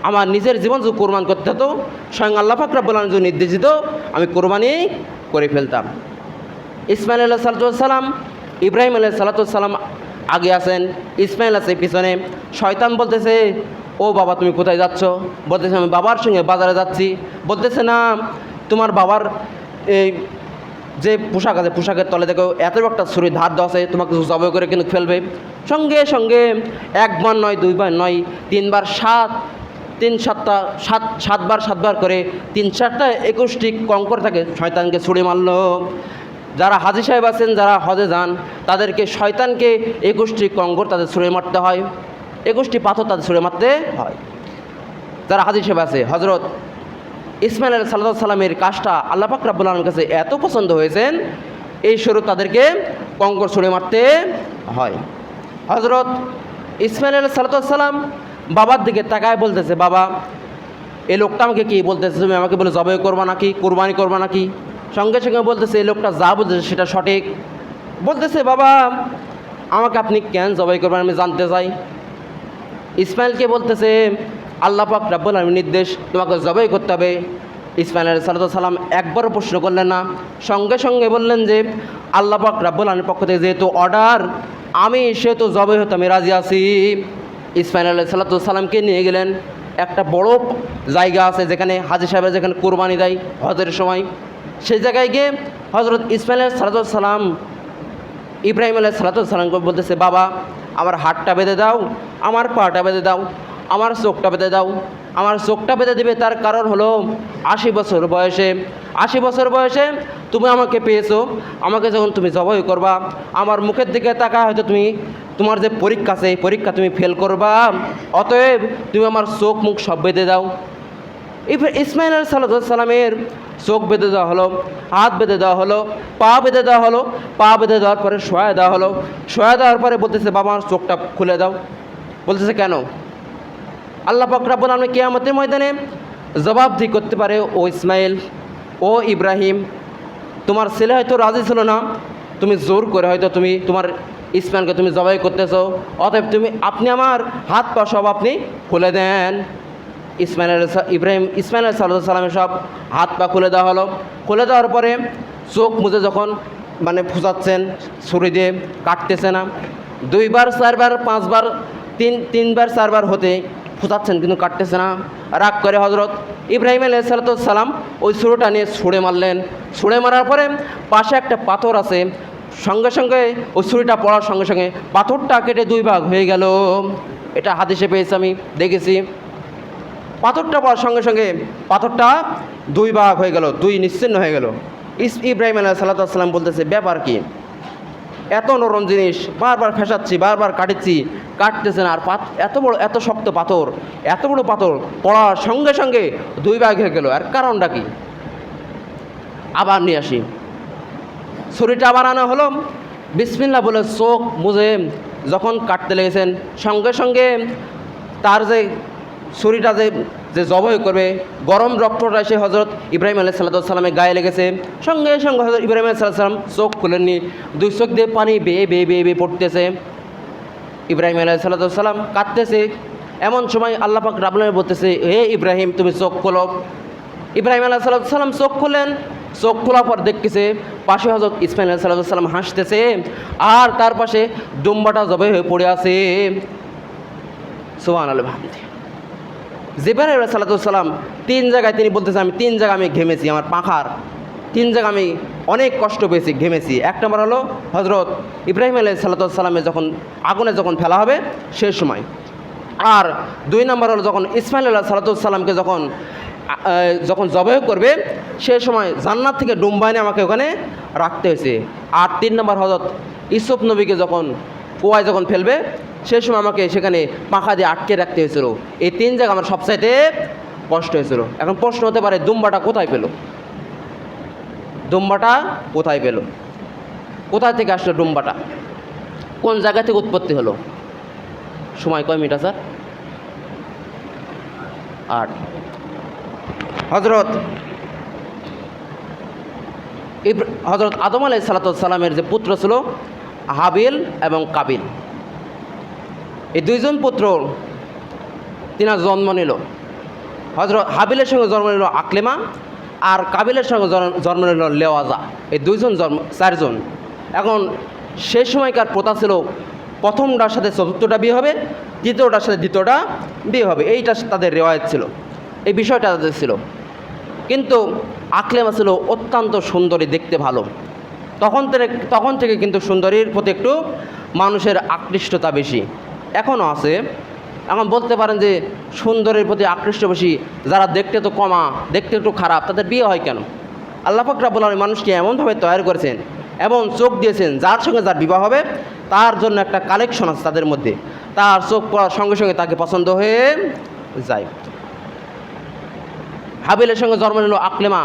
আমার নিজের জীবন যদি কোরবান করতে হতো, স্বয়ং আল্লাহ পাক রব্বুল আলামিন যদি নির্দেশ দিত, আমি কোরবানি করে ফেলতাম। ইসমাইল আলাইহিস সালাম, ইব্রাহিম আলাইহিস সালাম আগে আছেন, ইসমাইল আছে পিছনে। শয়তান বলতেছে, ও বাবা তুমি কোথায় যাচ্ছ? বলতেছে আমি বাবার সঙ্গে বাজারে যাচ্ছি। বলতেছে না, তোমার বাবার এই যে পোশাক আছে, পোশাকের তলে দেখো এত একটা ছুরি ধার দেওয়া আছে, তোমাকে জবাই করে কিন্তু ফেলবে। সঙ্গে সঙ্গে একবার নয়, দুইবার নয়, তিনবার সাতবার করে 3-4টা 21টি কঙ্কর থাকে শয়তানকে ছুঁড়ে মারল। যারা হাজী সাহেব আছেন, যারা হজে যান, তাদেরকে শয়তানকে 21টি কঙ্কর তাদের ছুঁড়ে মারতে হয়, 21টি পাথর তাদের ছুঁড়ে মারতে হয়। যারা হাজী সাহেব আছে, হজরত ইসমাইল আলাইহিস সালামের কাজটা আল্লাহ পাক রব্বুল আলামিনের কাছে এত পছন্দ হয়েছেন, এই স্বরূপ তাদেরকে কঙ্কর ছুঁড়ে মারতে হয়। হজরত ইসমাইল আলাইহিস সালাম বাবার দিকে তাকায় বলতেছে, বাবা এই লোকটা আমাকে কি বলতেছে? তুমি আমাকে বলে জবাই করবা নাকি, কোরবানি করবা নাকি? সঙ্গে সঙ্গে বলতেছে, এই লোকটা যা বলতেছে সেটা সঠিক। বলতেছে, বাবা আমাকে আপনি কেন জবাই করবেন আমি জানতে চাই। ইসমাইলকে বলতেছে, আল্লাহ পাক রব্বুল আলামিনের নির্দেশ, তোমাকে জবাই করতে হবে। ইসমাইল আলাইহিস সালাম একবারও প্রশ্ন করলেন না, সঙ্গে সঙ্গে বললেন যে, আল্লাহ পাক রব্বুল আলামিনের পক্ষ থেকে যেহেতু অর্ডার, আমি সেহেতু জবাই হতে আমি রাজি আছি। ইসমাইল আলাইহিস সালামকে নিয়ে গেলেন একটা বড় জায়গা আছে যেখানে হাজী সাহেবের যেখানে কোরবানি দেয় হজের সময়। সেই জায়গায় গিয়ে হজরত ইসমাইল আলাইহিস সালাম ইব্রাহিম আলাইহিস সালামকে বলতেছে, বাবা আমার হাতটা বেঁধে দাও, আমার পাটা বেঁধে দাও, আমার চোখটা বেঁধে দাও। আমার চোখটা বেঁধে দেবে তার কারণ হলো 80 বছর বয়সে তুমি আমাকে পেয়েছো। আমাকে যখন তুমি জবাই করবা, আমার মুখের দিকে তাকায় হয়তো তোমার যে পরীক্ষা আছে, এই পরীক্ষা তুমি ফেল করবা। অতএব তুমি আমার চোখ মুখ সব বেঁধে দাও। ইসমাইল আলাইহিস সালামের চোখ বেঁধে দেওয়া হলো, হাত বেঁধে দেওয়া হলো, পা বেঁধে দেওয়া হলো। পা বেঁধে দেওয়ার পরে শোয়া দেওয়া হলো। শোয়া দেওয়ার পরে বলতেছে, বাবা আমার চোখটা খুলে দাও। বলতেছে কেন? আল্লাহ পাক রব্বুল আলামিন কিয়ামতের ময়দানে জবাবদিহি করতে পারে, ও ইসমাইল, ও ইব্রাহিম, তোমার ছেলে হয়তো রাজি ছিল না, তুমি জোর করে হয়তো তুমি তোমার ইসমাইলকে তুমি জবাই করতেছো, অতএব আপনি আমার হাত পা সব আপনি খুলে দেন। ইসমাইল আলাইহিস সালামের সব হাত পা খুলে দেওয়া হলো। খুলে দেওয়ার পরে চোখ মুজে যখন ফুঁচাচ্ছেন, ছুরি দিয়ে কাটতেছে না, 2বার 4বার 5বার 3বার 4বার হতে ফুঁচাচ্ছেন কিন্তু কাটতেছে না। রাগ করে হজরত ইব্রাহিম আলাইহিস সালাম ওই ছুরিটা নিয়ে ছুঁড়ে মারলেন। ছুঁড়ে মারার পরে পাশে একটা পাথর আছে, সঙ্গে সঙ্গে ওই ছুরিটা পড়ার সঙ্গে সঙ্গে পাথরটা কেটে 2 ভাগ হয়ে গেল। এটা হাদিসে পেয়েছি, আমি দেখেছি। পাথরটা পড়ার সঙ্গে সঙ্গে পাথরটা 2 ভাগ হয়ে গেল, 2 নিশ্চিহ্ন হয়ে গেল। ইব্রাহিম আলাইহিস সালাম বলতেছে, ব্যাপার কি? এত নরম জিনিস বারবার ফেসাচ্ছি, বারবার কাটতেছে না, আর এত শক্ত পাথর, এত বড় পাথর পড়ার সঙ্গে সঙ্গে 2 ভাগ হয়ে গেল, আর কারণটা কি? আবার নিয়ে আসি, ছুরিটা আবার আনা হলো। বিসমিল্লাহ বলে চোখ মুজে যখন কাটতে লেগেছেন, সঙ্গে সঙ্গে তার যে ছুরিটা যে জবাই করবে, গরম রক্তটা এসে হজরত ইব্রাহিম আলাইহিস সালামের গায়ে লেগেছে। সঙ্গে সঙ্গে হজরত ইব্রাহিম আলাইহিস সালাম চোখ খুলেননি, 2 চোখ দিয়ে পানি বেয়ে বেয়ে বেয়ে বেয়ে পড়তেছে। ইব্রাহিম আলাইহিস সালাম কাঁদতেছে। এমন সময় আল্লাহ পাক রব্বুল আলামিন বলতেছে, হে ইব্রাহিম তুমি চোখ খোলো। ইব্রাহিম আলাইহিস সালাম চোখ খুলেন। চোখ খোলার পর দেখতেছে পাশে হজরত ইসমাইল আলাইহিস সালাম হাসতেছে, আর তার পাশে দুম্বাটা জবাই হয়ে পড়ে আছে। সুবহানাল্লাহ বিহামদিহি। জিবরাইল আলাইহিস সালাম 3 জায়গায় তিনি বলতেছেন আমি 3 জায়গায় আমি ঘেমেছি, আমার পাখার 3 জায়গায় আমি অনেক কষ্ট পেয়েছি, ঘেমেছি। এক নম্বর হলো হজরত ইব্রাহিম আলাইহিস সালামের যখন আগুনে যখন ফেলা হবে সেই সময়, আর 2 নম্বর হলো যখন ইসমাইল আলাইহিস সালামকে যখন জবাই করবে সেই সময় জান্নাত থেকে ডুম্বা এনে আমাকে ওখানে রাখতে হয়েছে। আর 3 নম্বর হজরত ইউসুফ নবীকে যখন কুয়ায় যখন ফেলবে সেই সময় আমাকে সেখানে পাখা দিয়ে আটকে রাখতে হয়েছিল। এই 3 জায়গা আমার সবচাইতে কষ্ট হয়েছিল। এখন প্রশ্ন হতে পারে দুম্বাটা কোথায় পেল? দুম্বাটা কোথায় পেল? কোথায় থেকে আসলো দুম্বাটা? কোন জায়গা থেকে উৎপত্তি হলো? সময় কয় মিনিট স্যার? 8। হজরত আদম আলাইহিস সালামের যে পুত্র ছিল হাবিল এবং কাবিল, এই 2 জন পুত্র তিনার জন্ম নিল। হজরত হাবিলের সঙ্গে জন্ম নিল আকলেমা, আর কাবিলের সঙ্গে জন্ম নিল লেওয়াজা। এই 2 জন 4 জন। এখন সেই সময়কার প্রথা ছিল প্রথমটার সাথে চতুর্থটা বিয়ে হবে, তৃতীয়টার সাথে দ্বিতীয়টা বিয়ে হবে, এইটা তাদের রেওয়ায়ত ছিল, এই বিষয়টা তাদের ছিল। কিন্তু আকলেমা ছিল অত্যন্ত সুন্দরী, দেখতে ভালো। তখন থেকে কিন্তু সুন্দরীর প্রতি একটু মানুষের আকৃষ্টতা বেশি, এখনও আছে। এখন বলতে পারেন যে সুন্দরীর প্রতি আকৃষ্ট বেশি, যারা দেখতে তো কমা, দেখতে একটু খারাপ, তাদের বিয়ে হয় কেন? আল্লাহ পাক রব্বুল আলামিন মানুষকে এমনভাবে তৈরি করেছেন, এমন চোখ দিয়েছেন, যার সঙ্গে যার বিবাহ হবে তার জন্য একটা কালেকশন আছে তাদের মধ্যে, তার চোখ পড়ার সঙ্গে সঙ্গে তাকে পছন্দ হয়ে যায়। হাবিলের সঙ্গে জন্ম নিল আকলেমা,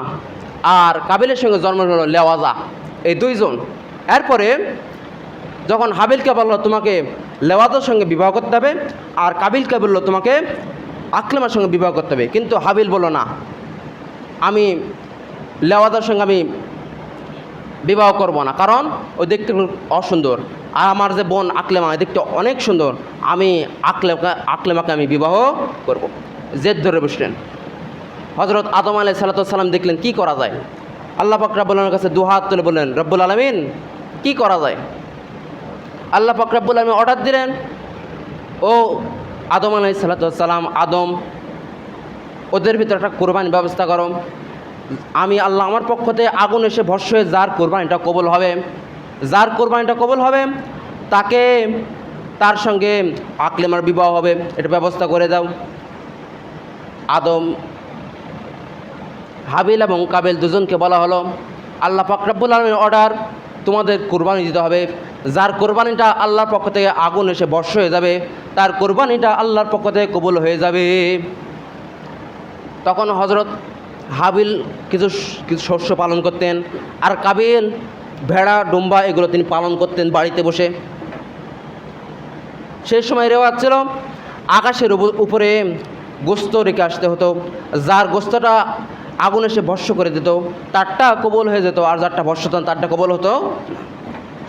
আর কাবিলের সঙ্গে জন্ম নিল লেওয়াজা, এই 2 জন। এরপরে যখন হাবিলকে বলল তোমাকে লেওয়াজার সঙ্গে বিবাহ করতে হবে, আর কাবিলকে বলল তোমাকে আকলেমার সঙ্গে বিবাহ করতে হবে, কিন্তু হাবিল বলল না, আমি লেওয়াজার সঙ্গে আমি বিবাহ করব না, কারণ ও দেখতে অসুন্দর, আর আমার যে বোন আকলেমা দেখতে অনেক সুন্দর, আমি আকলেমাকে আমি বিবাহ করব। জেদ ধরে বসলেন। হজরত আদম আলাইহিস সালাম দেখলেন কি করা যায়। আল্লাহ পাক রব্বুল আলামিনের কাছে 2 হাত তুলে বললেন, রব্বুল আলামিন কি করা যায়? আল্লাহ পাক রব্বুল আলামিন অর্ডার দিলেন, ও আদম আলাইহিস সালাম, আদম ওদের ভিতরে একটা কোরবানির ব্যবস্থা করো। আমি আল্লাহ আমার পক্ষ থেকে আগুন এসে ভস্য হয়ে যার কোরবানিটা কবুল হবে, যার কোরবানিটা কবুল হবে তাকে, তার সঙ্গে আকলেমার বিবাহ হবে, এটা ব্যবস্থা করে দাও। আদম, হাবিল এবং কাবিল 2 জনকে বলা হলো, আল্লাহ পাক রব্বুল আলামিনের অর্ডার, তোমাদের কোরবানি দিতে হবে, যার কোরবানিটা আল্লাহর পক্ষ থেকে আগুন এসে বর্ষ হয়ে যাবে তার কোরবানিটা আল্লাহর পক্ষ থেকে কবুল হয়ে যাবে। তখন হজরত হাবিল কিছু শস্য পালন করতেন, আর কাবিল ভেড়া ডুম্বা এগুলো তিনি পালন করতেন বাড়িতে বসে। সেই সময় রেওয়াজ ছিল আকাশের উপরে গোস্ত রেখে আসতে হতো, যার গোস্তটা আগুন এসে ভস্য করে দিত তারটা কবুল হয়ে যেত, আর যারটা ভস্য হতো তারটা কবুল হতো।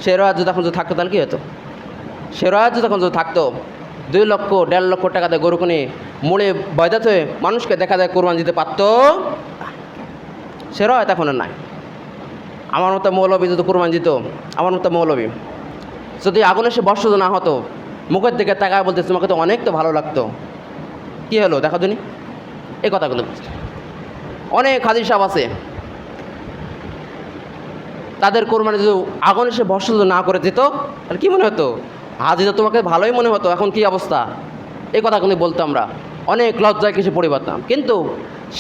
সে রেওয়াজ যখন যদি থাকতো তাহলে কী হতো? সে রেওয়াজ যখন যদি থাকতো 2 লক্ষ 1.5 লক্ষ টাকা দিয়ে গরু কিনে মুড়ে বয়দাত হয়ে মানুষকে দেখা যায় কোরবানি দিতে পারতো, সে রেওয়াজ এখন নাই। আমার মতো মৌলবী যদি কোরবানি দিত, আমার মতো মৌলবী যদি আগুন এসে ভস্য না হতো, মুখের দিকে তাকায় বলতে তোমাকে তো অনেক তো ভালো লাগতো, কী হলো দেখা দিনি, এই কথাগুলো। অনেক হাজি সাহেব আছে, তাদের কোরবানি যদি আগুন এসে ভস্য না করে দিত তাহলে কী মনে হতো? হাজি তো তোমাকে ভালোই মনে হতো, এখন কি অবস্থা, এই কথাগুলি বলতো আমরা, অনেক লজ্জায় কিছু পড়ে পারতাম। কিন্তু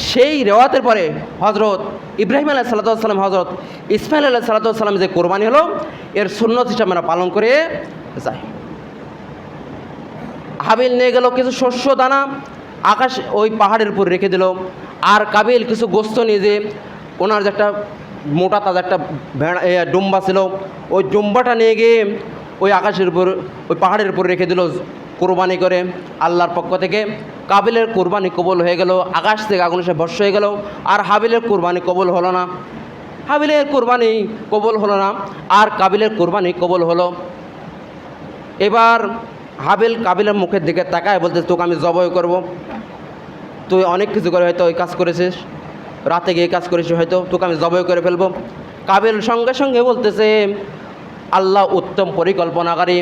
সেই রেওয়াতের পরে হজরত ইব্রাহিম আলাইহিস সালাম, হজরত ইসমাইল আলাইহিস সালাম যে কোরবানি হলো, এর সুন্নত হিসাবে আমরা পালন করে যাই। হাবিল নিয়ে গেল কিছু শস্য দানা, আকাশ ওই পাহাড়ের উপর রেখে দিল, আর কাবিল কিছু গোস্ত নিয়ে যে ওনার যে একটা মোটা তাজা একটা ডুম্বা ছিল, ওই ডুম্বাটা নিয়ে গিয়ে ওই আকাশের উপর ওই পাহাড়ের উপর রেখে দিল কোরবানি করে আল্লাহর পক্ষ থেকে। কাবিলের কোরবানি কবুল হয়ে গেল, আকাশ থেকে আগুন এসে ভস্য হয়ে গেল, আর হাবিলের কোরবানি কবুল হলো না। হাবিলের কোরবানি কবুল হলো না, আর কাবিলের কোরবানি কবুল হলো। এবার হাবিল কাবিলের মুখের দিকে তাকায় বলতে, তোকে আমি জবাই করব, তুই অনেক কিছু করে হয়তো ওই কাজ করেছিস, রাতে গিয়ে কাজ করেছিস, হয়তো তোকে আমি জবাই করে ফেলবো। কাবিল সঙ্গে সঙ্গে বলতেছে, আল্লাহ উত্তম পরিকল্পনাকারী,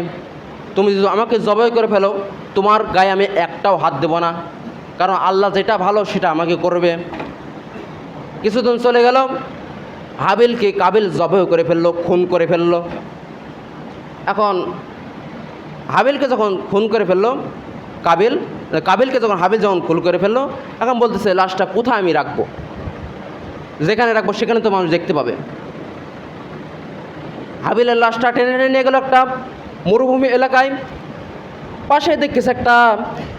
তুমি যদি আমাকে জবাই করে ফেলো, তোমার গায়ে আমি একটাও হাত দেব না, কারণ আল্লাহ যেটা ভালো সেটা আমাকে করবে। কিছুদিন চলে গেল, হাবিলকে কাবিল জবাই করে ফেললো, খুন করে ফেললো। এখন হাবিলকে যখন খুন করে ফেললো, কাবিলকে যখন হাবিল যখন খুন করে ফেললো, এখন বলতেছে লাশটা কোথায় আমি রাখবো, যেখানে রাখবো সেখানে তো মানুষ দেখতে পাবে। হাবিলের লাশটা টেনে টেনে নিয়ে গেল একটা মরুভূমি এলাকায়। পাশে দেখতেছে একটা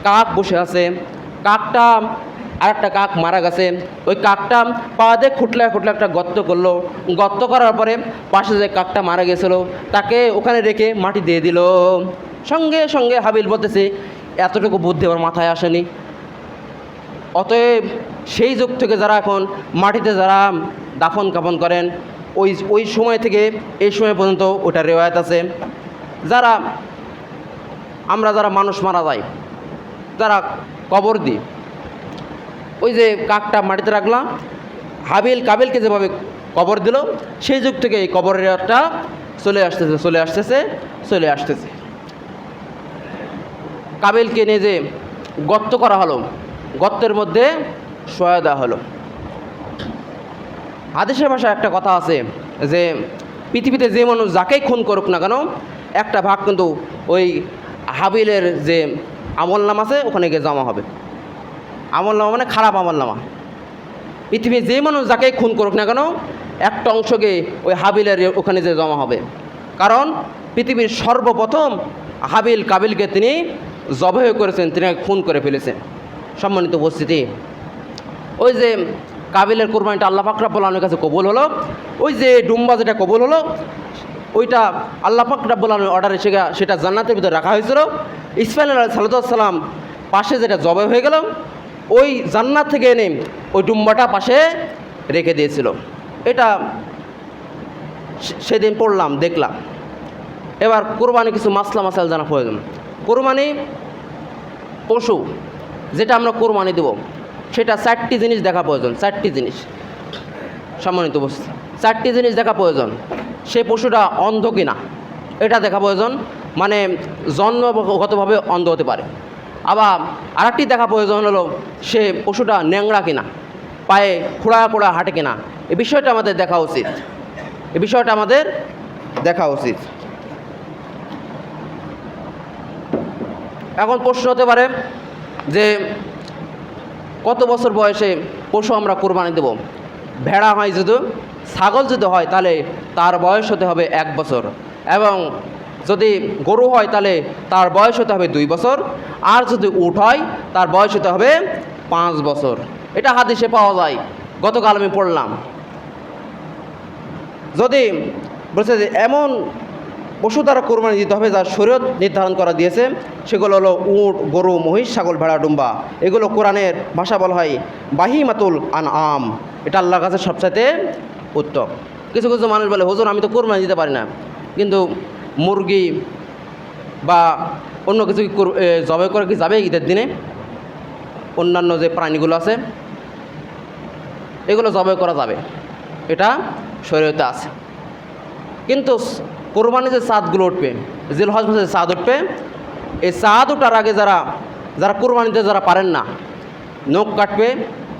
কাক বসে আছে। কাকটা আর একটা কাক মারা গেছে। ওই কাকটা পা দিয়ে খুঁটলে খুঁটলে একটা গর্ত করলো। গর্ত করার পরে পাশে যে কাকটা মারা গেছিলো তাকে ওখানে রেখে মাটি দিয়ে দিল। সঙ্গে সঙ্গে হাবিল বলতেছে এতটুকু বুদ্ধি আমার মাথায় আসেনি। অতএব সেই যুগ থেকে যারা এখন মাটিতে যারা দাফন কাফন করেন, ওই সময় থেকে এই সময় পর্যন্ত ওটা রেওয়ায়ত আছে। আমরা যারা মানুষ মারা যায়, যারা কবর দিই, ওই যে কাকটা মাটিতে রাখলাম, হাবিল কাবিলকে যেভাবে কবর দিল, সেই যুগ থেকে এই কবরের একটা চলে আসতেছে। কাবিলকে নিয়ে যে গর্ত করা হলো, গর্তের মধ্যে শোয়া দেওয়া হলো। হাদিসের ভাষায় একটা কথা আছে যে পৃথিবীতে যে মানুষ যাকেই খুন করুক না কেন, একটা ভাগ কিন্তু ওই হাবিলের যে আমলনামা আছে ওখানে গিয়ে জমা হবে। আমলনামা মানে খারাপ আমলনামা। পৃথিবীর যে মানুষ যাকেই খুন করুক না কেন, একটা অংশকে ওই হাবিলের ওখানে যে জমা হবে। কারণ পৃথিবীর সর্বপ্রথম হাবিল কাবিলকে তিনি জবাই করেছেন, তিনি খুন করে ফেলেছেন। সম্মানিত উপস্থিতি, ওই যে কাবিলের কোরবানিটা আল্লাহ পাক রব্বুল আলামিনের কাছে কবুল হলো, ওই যে ডুম্বা যেটা কবুল হলো, ওইটা আল্লাহ পাক রব্বুল আলামিনের অর্ডারে সেটা জান্নাতের ভিতরে রাখা হয়েছিল। ইসমাইল আলাইহিস সালাম পাশে যেটা জবাই হয়ে গেল, ওই জান্নাত থেকে এনে ওই ডুম্বাটা পাশে রেখে দিয়েছিল। এটা সেদিন পড়লাম, দেখলাম। এবার কোরবানি কিছু মাসাইল জানা প্রয়োজন। কোরবানি পশু যেটা আমরা কোরবানি দেব, সেটা 4টি জিনিস দেখা প্রয়োজন। 4টি জিনিস, সম্মানিত উপস্থিতি, 4টি জিনিস দেখা প্রয়োজন। সে পশুটা অন্ধ কিনা এটা দেখা প্রয়োজন, মানে জন্মগতভাবে অন্ধ হতে পারে। আবার আরেকটি দেখা প্রয়োজন হলো সে পশুটা ন্যাংরা কিনা, পায়ে খোঁড়া খোঁড়া হাঁটে কিনা। এই বিষয়টা আমাদের দেখা উচিত। এখন প্রশ্ন হতে পারে যে কত বছর বয়সে পশু আমরা কোরবানি দেব? ভেড়া হয় যদি, ছাগল যদি হয় তাহলে তার বয়স হতে হবে 1 বছর, এবং যদি গরু হয় তাহলে তার বয়স হতে হবে 2 বছর, আর যদি উট হয় তার বয়স হতে হবে 5 বছর। এটা হাদিসে পাওয়া যায়, গতকাল আমি পড়লাম। যদি বলছে যে এমন পশু দ্বারা কোরবানি দিতে হবে যার শরীয়ত নির্ধারণ করা দিয়েছে, সেগুলো হলো উট, গরু, মহিষ, ছাগল, ভেড়া, ডুম্বা। এগুলো কোরআনের ভাষা বলা হয় বাহিমাতুল আনআম। এটা আল্লাহর কাছে সবচাইতে উত্তম। কিছু কিছু মানুষ বলে হুজুর আমি তো কোরবানি দিতে পারি না, কিন্তু মুরগি বা অন্য কিছু জবাই করে কি যাবে ঈদের দিনে? অন্যান্য যে প্রাণীগুলো আছে এগুলো জবাই করা যাবে, এটা শরীয়তে আছে। কিন্তু কোরবানি যে চাঁদগুলো উঠবে, জিলহজ মাসে যে চাঁদ উঠবে, এই চাঁদ ওঠার আগে যারা কোরবানিতে যারা পারেন না, নখ কাটবে,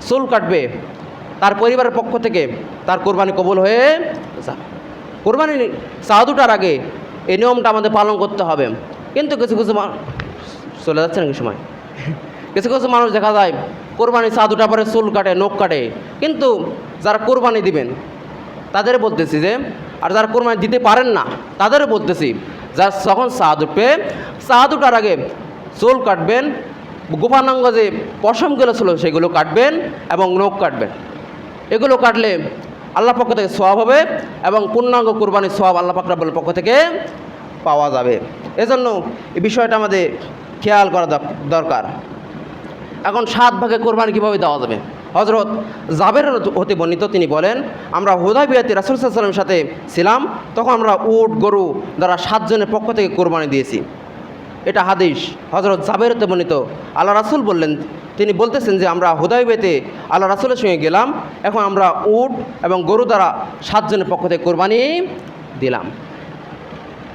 চুল কাটবে, তার পরিবারের পক্ষ থেকে তার কোরবানি কবুল হয়ে যাবে। কোরবানি চাঁদ ওঠার আগে এই নিয়মটা আমাদের পালন করতে হবে। কিন্তু কিছু কিছু চলে যাচ্ছে নাকি সময়? কিছু কিছু মানুষ দেখা যায় কোরবানি চাঁদ ওঠার পরে চুল কাটে, নখ কাটে। কিন্তু যারা কোরবানি দিবেন তাদের বলতেছি যে, আর যারা কোরবানি দিতে পারেন না তাদেরও বলতেছি, যার যখন চাঁদ উঠবে, চাঁদ ওঠার আগে চুল কাটবেন, গোপানাঙ্গ যে পশমগুলো ছিল সেগুলো কাটবেন এবং নখ কাটবেন। এগুলো কাটলে আল্লাহ পক্ষ থেকে সওয়াব হবে এবং পূর্ণাঙ্গ কোরবানির সওয়াব আল্লাহ পাক রব্বুল পক্ষ থেকে পাওয়া যাবে। এজন্য এই বিষয়টা আমাদের খেয়াল করা দরকার। এখন 7 ভাগে কোরবানি কীভাবে দেওয়া যাবে? হযরত জাবের হতে বর্ণিত, তিনি বলেন আমরা হুদায়বিয়াতে রাসূল সাল্লাল্লাহু আলাইহি ওয়াসাল্লামের সাথে ছিলাম, তখন আমরা উট, গরু দ্বারা 7 জনের পক্ষ থেকে কোরবানি দিয়েছি। এটা হাদিস, হযরত জাবের হতে বর্ণিত। আল্লাহ রাসূল বললেন, তিনি বলতেছেন যে আমরা হুদায়বিয়াতে আল্লাহ রাসূলের সঙ্গে গেলাম, এখন আমরা উট এবং গরু দ্বারা 7 জনের পক্ষ থেকে কোরবানি দিলাম।